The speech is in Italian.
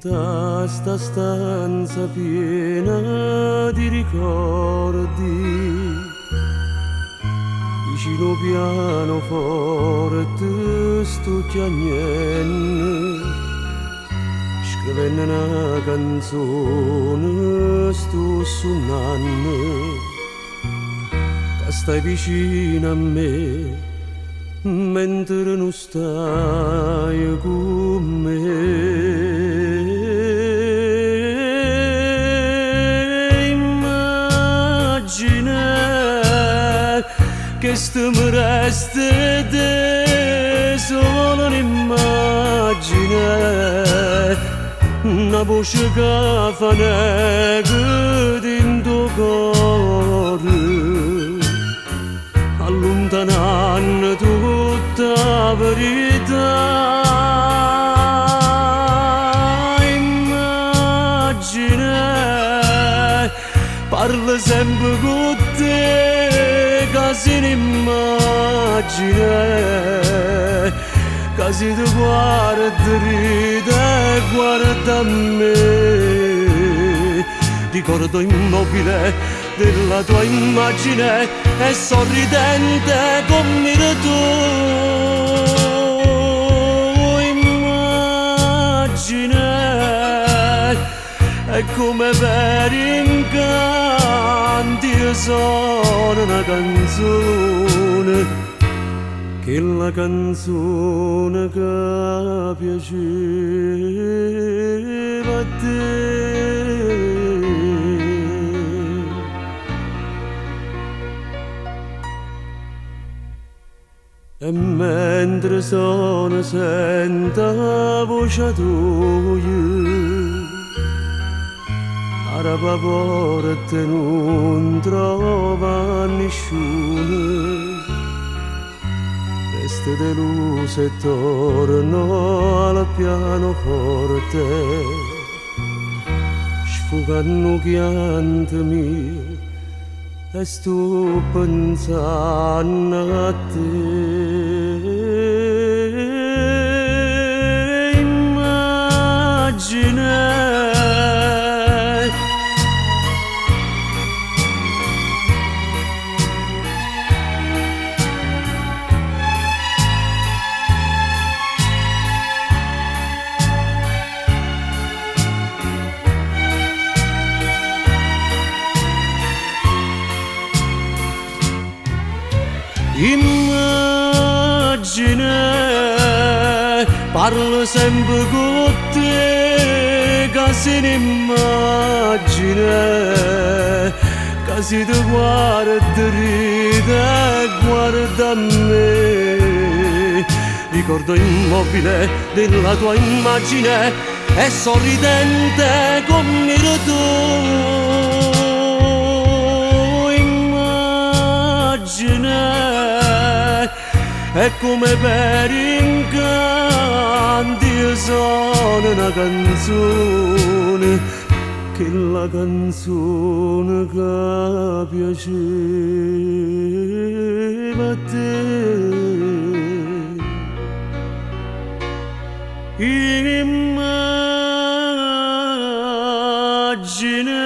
Da sta stanza piena di ricordi, vicino pianoforte sto chiagnendo, scrivendo una canzone sto suonando, che stai vicino a me mentre non stai con me. Che sto mi resta te solo un'immagine, una voce che fa negare dentro cuore, allontanando tutta la verità. Immagine, parla sempre con te, quasi un'immagine, quasi ti guarda, ride e guarda a me. Ricordo immobile della tua immagine e sorridente come tu. Immagine, è come per incanti io sono una canzone, che la canzone che piaceva a te. E mentre sono sento la voce tua, araba porta non trova nessuno, resta deluso e torno al pianoforte, sfogando chianti mie e sto pensando a te. Immagine, immagine, parlo sempre con te, quasi un'immagine, quasi ti guarda, ride e guarda a me. Ricordo immobile della tua immagine e sorridente come tu. E come per incanti io sono una canzone, che la canzone che piaceva a te. Immagine.